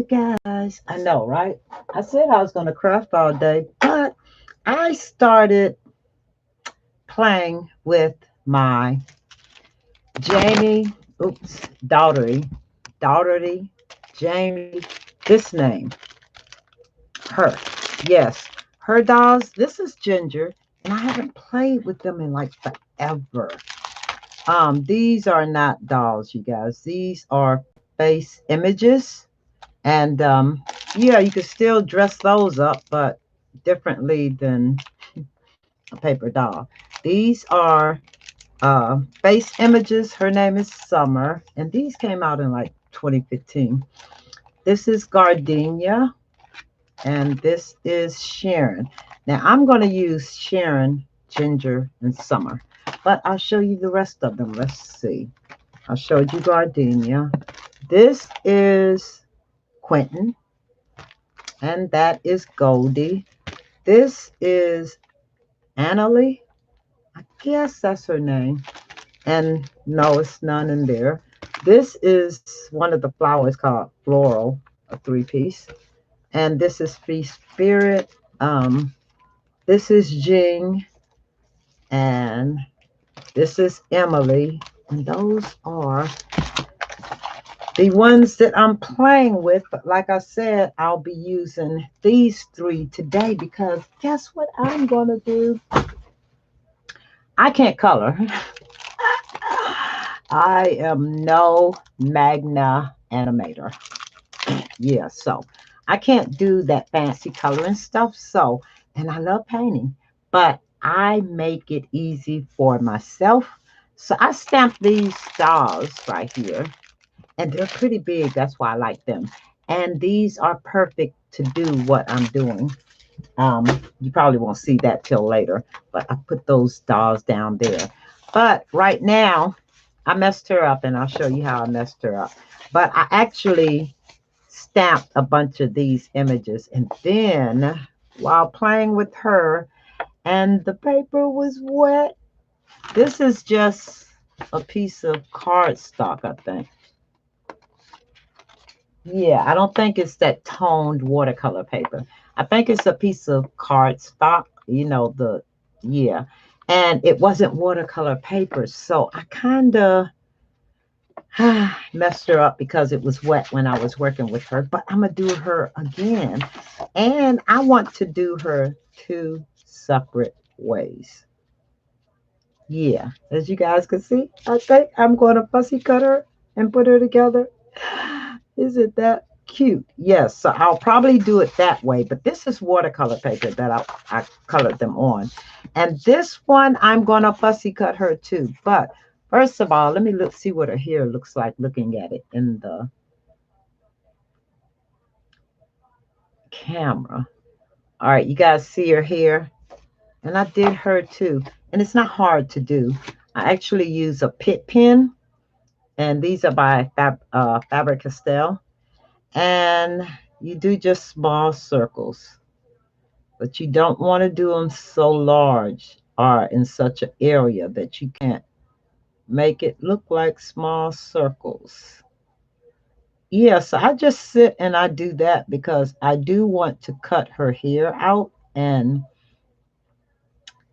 guys. I know, right? I said I was going to craft all day, but I started playing with my Jamie, Dougherty, Jamie, this name, her. Yes, her dolls. This is Ginger, and I haven't played with them in like forever. These are not dolls, you guys. These are face images. And yeah, you could still dress those up, but differently than a paper doll. These are face images. Her name is Summer, and these came out in like 2015. This is Gardenia, and this is Sharon. Now I'm going to use Sharon, Ginger, and Summer, but I'll show you the rest of them. Let's see. I showed you Gardenia. This is Quentin, and that is Goldie. This is Annalie. I guess that's her name. And no, it's none in there. This is one of the flowers called Floral, a three-piece. And this is Free Spirit. This is Jing. And this is Emily. And those are the ones that I'm playing with. But like I said, I'll be using these three today because guess what I'm going to do? I can't color. I am no magna animator. Yeah, so I can't do that fancy coloring stuff. So, and I love painting, but I make it easy for myself. So I stamped these stars right here, and they're pretty big. That's why I like them. And these are perfect to do what I'm doing. You probably won't see that till later, but I put those dolls down there. But right now, I messed her up, and I'll show you how I messed her up. But I actually stamped a bunch of these images, and then while playing with her, and the paper was wet, this is just a piece of cardstock, I think. Yeah, I don't think it's that toned watercolor paper. I think it's a piece of cardstock, yeah. And it wasn't watercolor paper, so I kind of messed her up because it was wet when I was working with her. But I'm going to do her again. And I want to do her two separate ways. Yeah, as you guys can see, I think I'm going to fussy cut her and put her together. Isn't that cute? Yes, so I'll probably do it that way, but this is watercolor paper that I colored them on. And this one, I'm going to fussy cut her too. But first of all, let me see what her hair looks like looking at it in the camera. All right, you guys see her hair? And I did her too. And it's not hard to do. I actually use a pit pen, and these are by Faber-Castell. And you do just small circles, but you don't want to do them so large or in such an area that you can't make it look like small circles. Yes, I just sit and I do that because I do want to cut her hair out and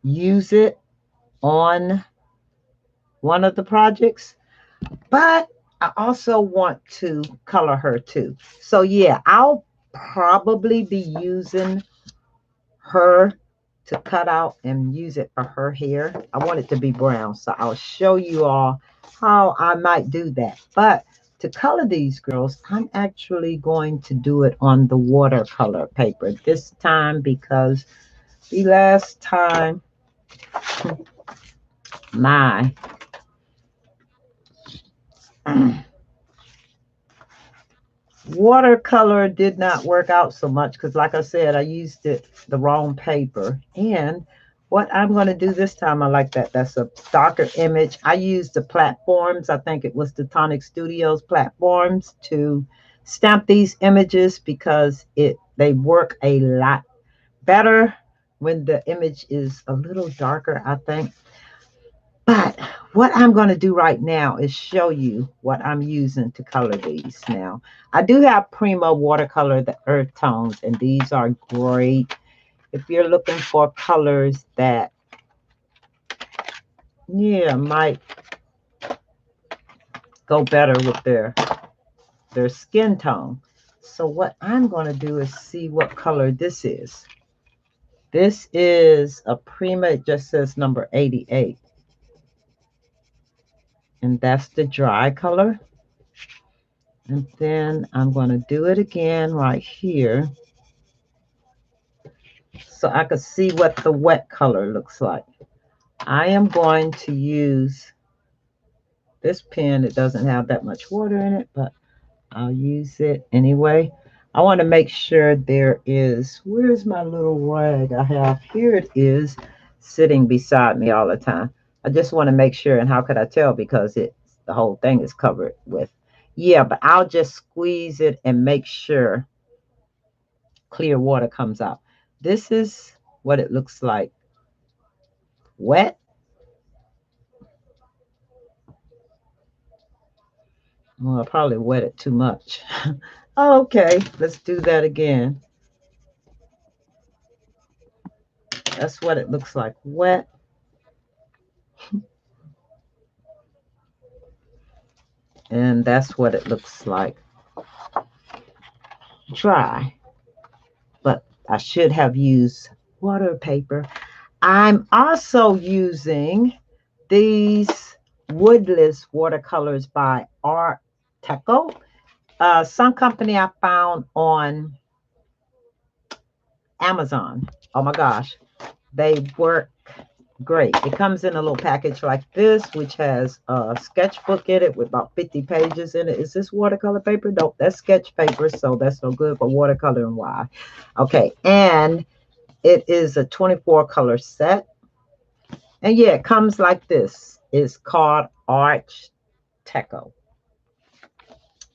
use it on one of the projects, but I also want to color her too. So yeah, I'll probably be using her to cut out and use it for her hair. I want it to be brown, so I'll show you all how I might do that. But to color these girls, I'm actually going to do it on the watercolor paper this time because the last time my watercolor did not work out so much because like I said, I used the wrong paper. And what I'm going to do this time, I like that. That's a darker image. I used the platforms. I think it was the Tonic Studios platforms to stamp these images because they work a lot better when the image is a little darker, I think. But What I'm going to do right now is show you what I'm using to color these now. I do have Prima watercolor, the earth tones, and these are great if you're looking for colors that, yeah, might go better with their skin tone. So what I'm going to do is see what color this is. This is a Prima. It just says number 88. And that's the dry color. And then I'm going to do it again right here so I can see what the wet color looks like. I am going to use this pen. It doesn't have that much water in it, but I'll use it anyway. I want to make sure there is, where's my little rag I have? Here it is, sitting beside me all the time. I just want to make sure, and how could I tell? Because the whole thing is covered with, yeah, but I'll just squeeze it and make sure clear water comes out. This is what it looks like wet. Well, I probably wet it too much. Okay, let's do that again. That's what it looks like wet. And that's what it looks like dry. But I should have used water paper. I'm also using these woodless watercolors by Art Teco. Some company I found on Amazon. Oh my gosh, they work great. It comes in a little package like this, which has a sketchbook in it with about 50 pages in it. Is this watercolor paper? No, that's sketch paper, so that's no good for watercoloring. Why? Okay, and it is a 24 color set. And yeah, it comes like this. It's called Arch Teco.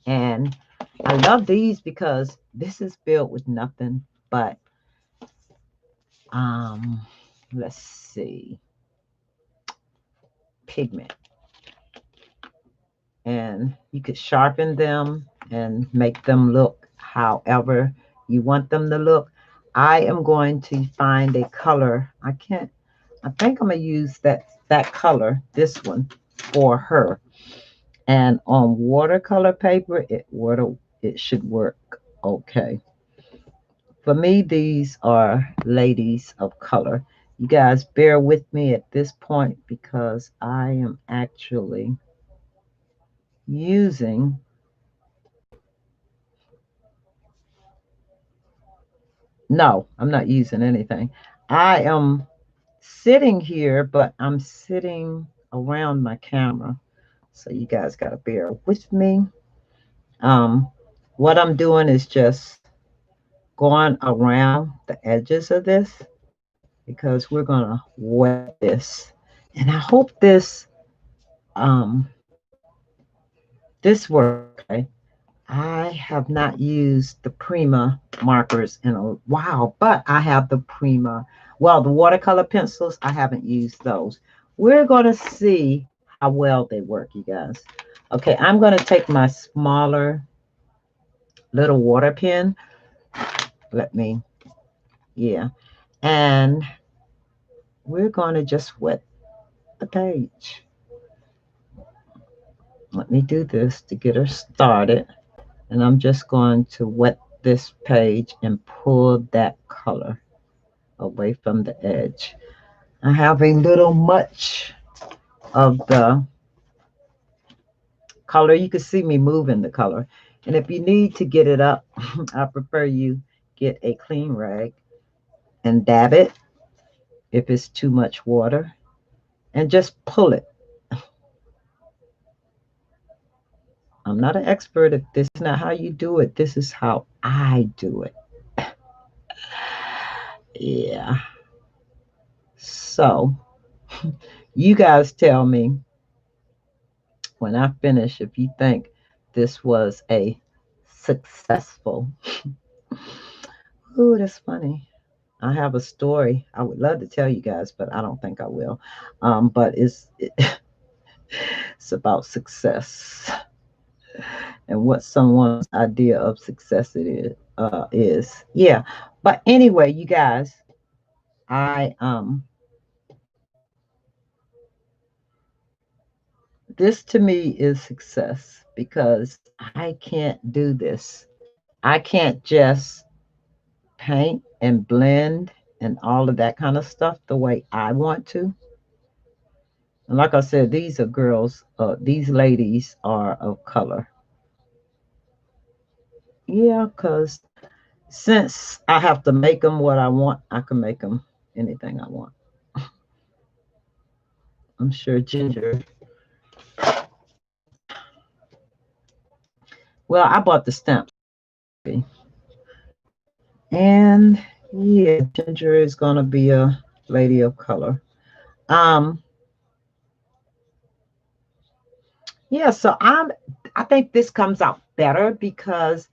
And I love these because this is filled with nothing but, let's see, pigment. And you could sharpen them and make them look however you want them to look. I am going to find a color. I think I'm going to use that color, this one, for her. And on watercolor paper, it should work okay. For me, these are ladies of color. You guys bear with me at this point because I am actually using, no, I'm not using anything. I am sitting here, but I'm sitting around my camera. So you guys got to bear with me. Um, what I'm doing is just going around the edges of this because we're going to wet this. And I hope this works okay. I have not used the Prima markers in a while, but I have the Prima. Well, the watercolor pencils, I haven't used those. We're going to see how well they work, you guys. Okay, I'm going to take my smaller little water pen. Yeah. And we're going to just wet the page. Let me do this to get her started. And I'm just going to wet this page and pull that color away from the edge. I have a little much of the color. You can see me moving the color. And if you need to get it up, I prefer you get a clean rag and dab it if it's too much water and just pull it. I'm not an expert. If this is not how you do it, this is how I do it. Yeah. So you guys tell me when I finish if you think this was a successful. Ooh, that's funny. I have a story I would love to tell you guys, but I don't think I will. But It's about success and what someone's idea of success it is. Yeah. But anyway, you guys, I this to me is success because I can't do this. I can't just paint and blend and all of that kind of stuff the way I want to. And like I said, these are girls, these ladies are of color. Yeah, because since I have to make them what I want, I can make them anything I want. I'm sure Ginger. Well, I bought the stamps. And yeah, Ginger is going to be a lady of color. Um, yeah, so I think this comes out better because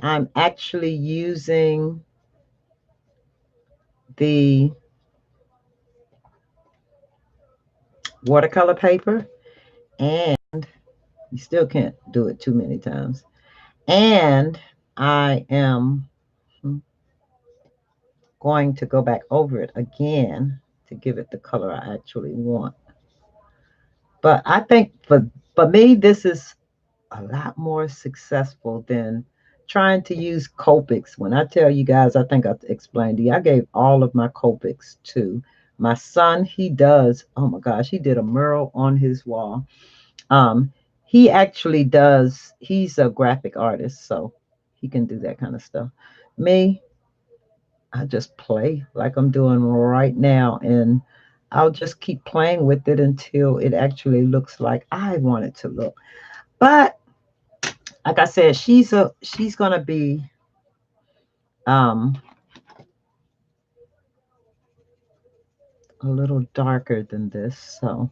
I'm actually using the watercolor paper, and you still can't do it too many times. And I am going to go back over it again to give it the color I actually want. But I think for me, this is a lot more successful than trying to use Copics. When I tell you guys, I think I explained to you, I gave all of my Copics to my son. He does, oh my gosh, he did a mural on his wall. Um, he actually does, he's a graphic artist, so he can do that kind of stuff. Me, I just play like I'm doing right now, and I'll just keep playing with it until it actually looks like I want it to look. But like I said, she's gonna be um a little darker than this. So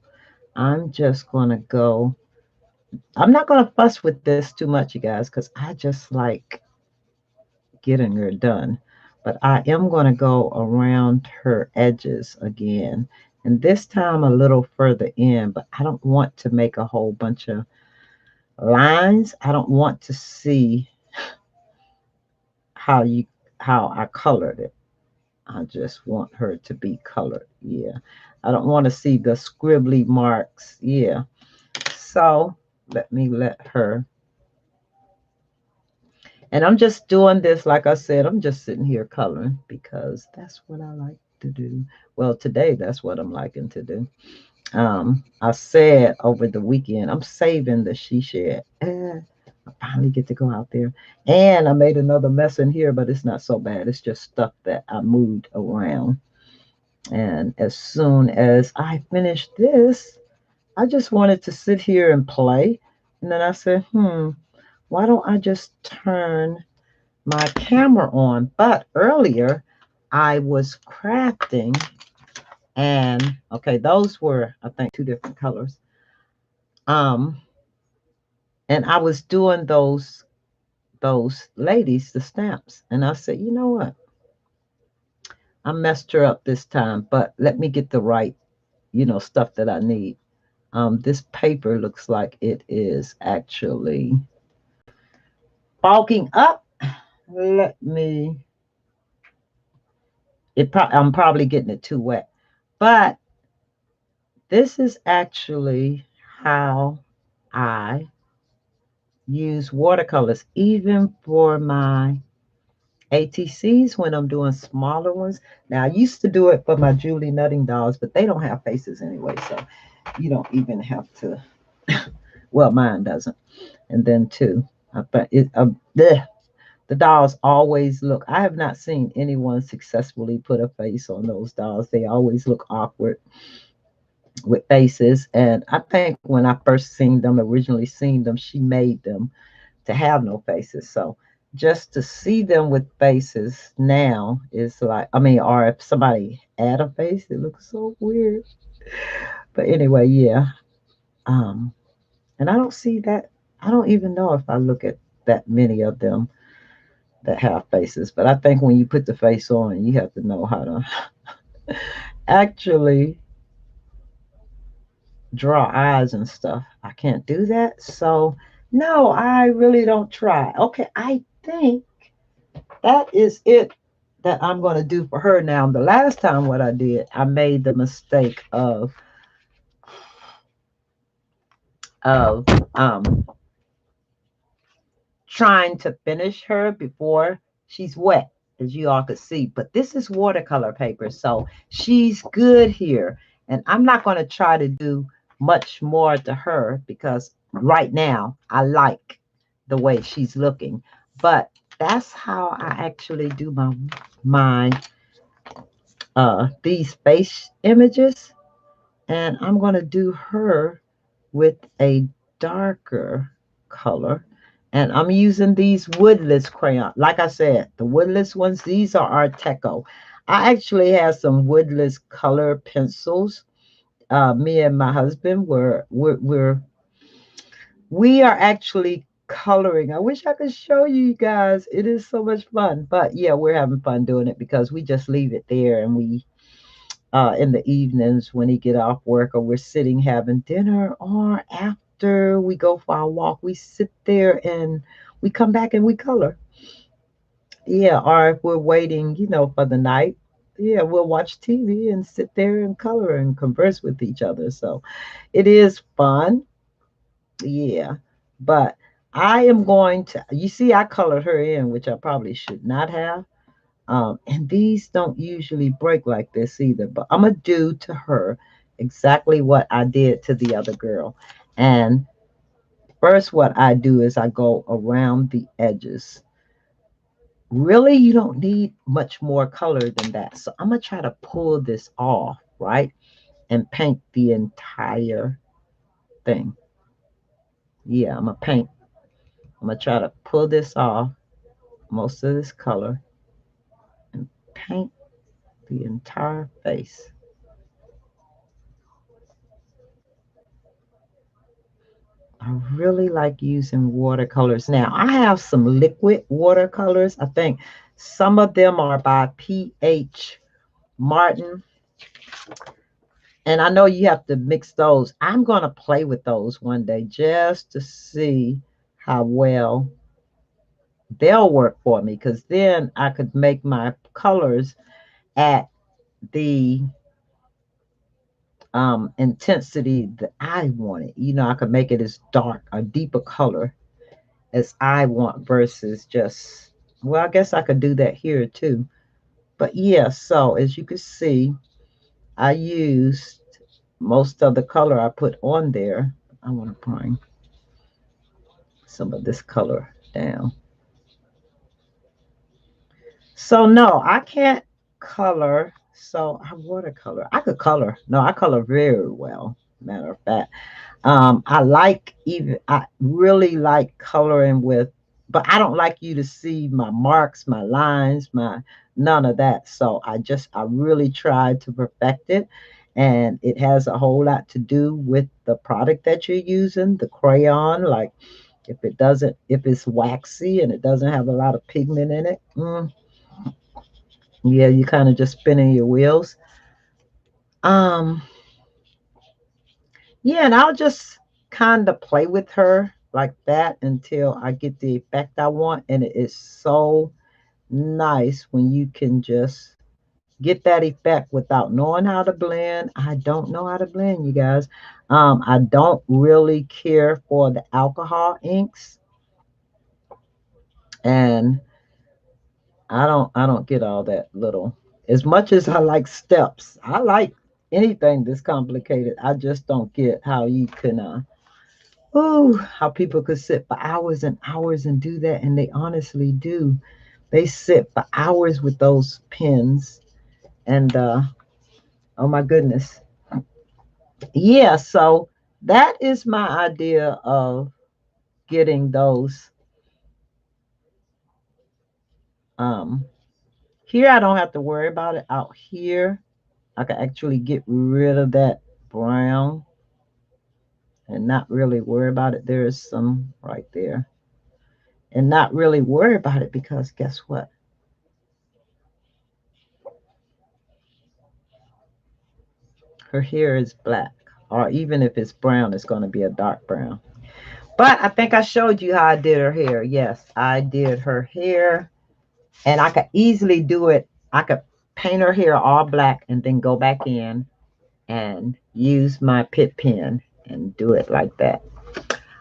I'm just gonna go. I'm not gonna fuss with this too much, you guys, because I just like getting her done. But I am gonna go around her edges again. And this time a little further in, but I don't want to make a whole bunch of lines. I don't want to see how you how I colored it. I just want her to be colored. Yeah. I don't want to see the scribbly marks. Yeah. So let her. And I'm just doing this, like I said, I'm just sitting here coloring because that's what I like to do. Well, today that's what I'm liking to do. I said over the weekend, I'm saving the she shed. I finally get to go out there. And I made another mess in here, but it's not so bad. It's just stuff that I moved around. And as soon as I finished this, I just wanted to sit here and play. And then I said, why don't I just turn my camera on? But earlier, I was crafting, and okay, those were, I think, two different colors. Um, and I was doing those ladies, the stamps. And I said, you know what? I messed her up this time, but let me get the right, stuff that I need. This paper looks like it is actually bulking up. Let me, I'm probably getting it too wet, but this is actually how I use watercolors, even for my ATCs when I'm doing smaller ones. Now, I used to do it for my Julie Nutting dolls, but they don't have faces anyway, so you don't even have to. Well, mine doesn't. And then too, but the dolls always look. I have not seen anyone successfully put a face on those dolls. They always look awkward with faces. And I think when I first originally seen them, she made them to have no faces. So just to see them with faces now is like, I mean, or if somebody add a face, it looks so weird. But anyway, yeah. Um, and I don't see that. I don't even know if I look at that many of them that have faces. But I think when you put the face on, you have to know how to actually draw eyes and stuff. I can't do that. So, no, I really don't try. Okay, I think that is it that I'm going to do for her now. The last time what I did, I made the mistake of um trying to finish her before she's wet, as you all could see. But this is watercolor paper, so she's good here. And I'm not going to try to do much more to her because right now I like the way she's looking. But that's how I actually do my these face images. And I'm going to do her with a darker color. And I'm using these woodless crayon. Like I said, the woodless ones, these are Arteco. I actually have some woodless color pencils. Me and my husband we are actually coloring. I wish I could show you guys. It is so much fun. But yeah, we're having fun doing it because we just leave it there and we in the evenings when he get off work or we're sitting having dinner or after we go for our walk, we sit there and we come back and we color. Yeah, or if we're waiting, for the night, yeah, we'll watch TV and sit there and color and converse with each other. So it is fun. Yeah. But I am going to, you see, I colored her in, which I probably should not have. And these don't usually break like this either, but I'm gonna do to her exactly what I did to the other girl. And first, what I do is I go around the edges. Really, you don't need much more color than that. So I'm gonna try to pull this off, right? And paint the entire thing. Yeah, I'm gonna try to pull this off, most of this color, and paint the entire face. I really like using watercolors. Now, I have some liquid watercolors. I think some of them are by P.H. Martin. And I know you have to mix those. I'm going to play with those one day just to see how well they'll work for me. Because then I could make my colors at the intensity that I want it. I could make it as dark, a deeper color as I want versus just, well, I guess I could do that here too. But yeah, so as you can see, I used most of the color I put on there. I want to bring some of this color down. So no, I can't color. So I watercolor. I could color. No, I color very well. Matter of fact. I really like coloring with, but I don't like you to see my marks, my lines, my none of that. So I really tried to perfect it. And it has a whole lot to do with the product that you're using, the crayon. Like if it's waxy and it doesn't have a lot of pigment in it, yeah, you kind of just spinning your wheels. Um, Yeah, and I'll just kind of play with her like that until I get the effect I want. And it is so nice when you can just get that effect without knowing how to blend. I don't know how to blend, you guys. I don't really care for the alcohol inks, and I don't get all that little. As much as I like steps, I like anything that's complicated. I just don't get how you can how people could sit for hours and hours and do that, and they honestly do. They sit for hours with those pens, and oh my goodness, yeah. So that is my idea of getting those. Um, Here I don't have to worry about it. Out here, I can actually get rid of that brown and not really worry about it. There is some right there, and not really worry about it because guess what? Her hair is black. Or even if it's brown, it's going to be a dark brown. But I think I showed you how I did her hair. Yes, I did her hair. And I could easily do it. I could paint her hair all black and then go back in and use my Pit pen and do it like that.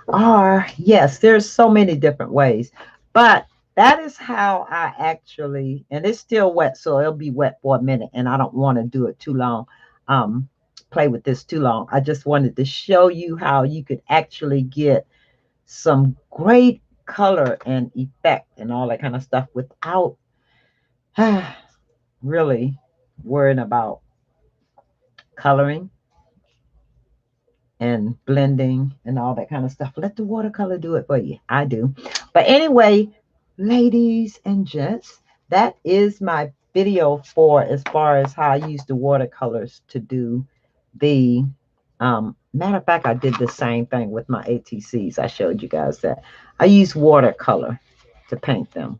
Or, yes, there's so many different ways. But that is how I actually, and it's still wet, so it'll be wet for a minute, and I don't want to do it too long, play with this too long. I just wanted to show you how you could actually get some great color and effect and all that kind of stuff without really worrying about coloring and blending and all that kind of stuff. Let the watercolor do it for you. I do. But anyway, ladies and gents, that is my video for as far as how I use the watercolors to do the matter of fact, I did the same thing with my ATCs. I showed you guys that. I use watercolor to paint them.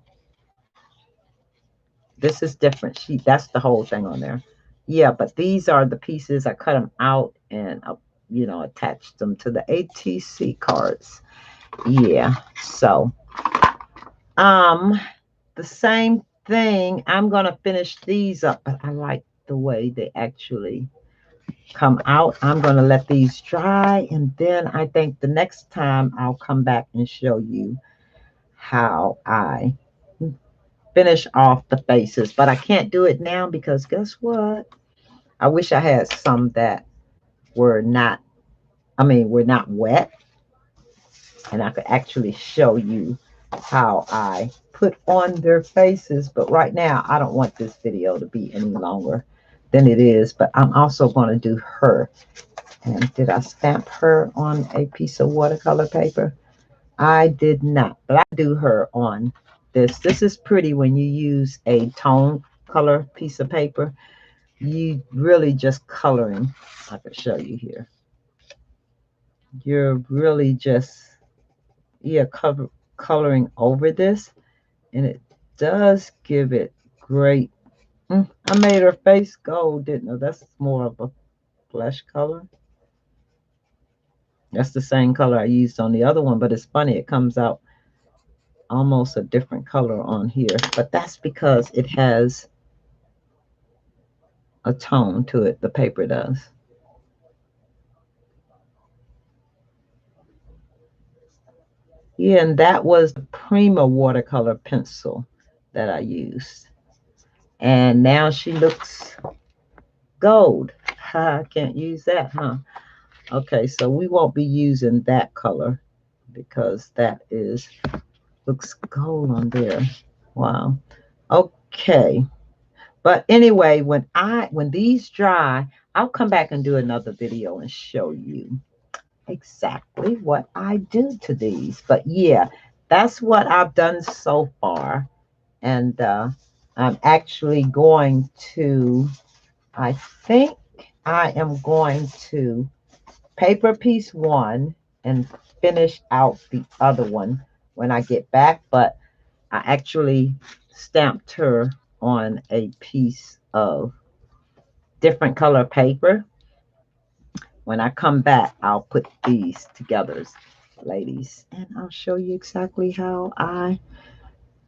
This is different. That's the whole thing on there. Yeah, but these are the pieces. I cut them out and attached them to the ATC cards. Yeah. So, the same thing. I'm gonna finish these up, but I like the way they actually come out. I'm gonna let these dry, and then I think the next time I'll come back and show you how I finish off the faces. But I can't do it now because guess what? I wish I had some that were not, were not wet, and I could actually show you how I put on their faces. But right now, I don't want this video to be any longer than it is. But I'm also going to do her. And did I stamp her on a piece of watercolor paper? I did not, but I do her on this. This is pretty when you use a tone color piece of paper. You really just coloring. I can show you here. You're really just, coloring over this, and it does give it great. I made her face gold, didn't I? That's more of a flesh color. That's the same color I used on the other one, but it's funny, it comes out almost a different color on here. But that's because it has a tone to it, the paper does. Yeah, and that was the Prima watercolor pencil that I used. And now she looks gold. I can't use that, huh? Okay, so we won't be using that color because that looks gold on there. Wow. Okay. But anyway, when these dry, I'll come back and do another video and show you exactly what I do to these. But yeah, that's what I've done so far. And I'm actually going to, I think I am going to paper piece one and finish out the other one when I get back. But I actually stamped her on a piece of different color paper. When I come back, I'll put these together, ladies, and I'll show you exactly how I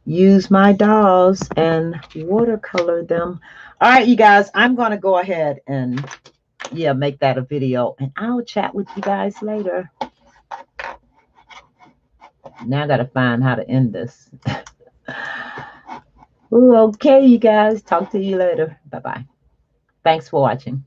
use my dolls and watercolor them. All right, you guys, I'm going to go ahead and make that a video, and I'll chat with you guys later. Now I got to find how to end this. Ooh, okay, you guys, talk to you later. Bye-bye. Thanks for watching.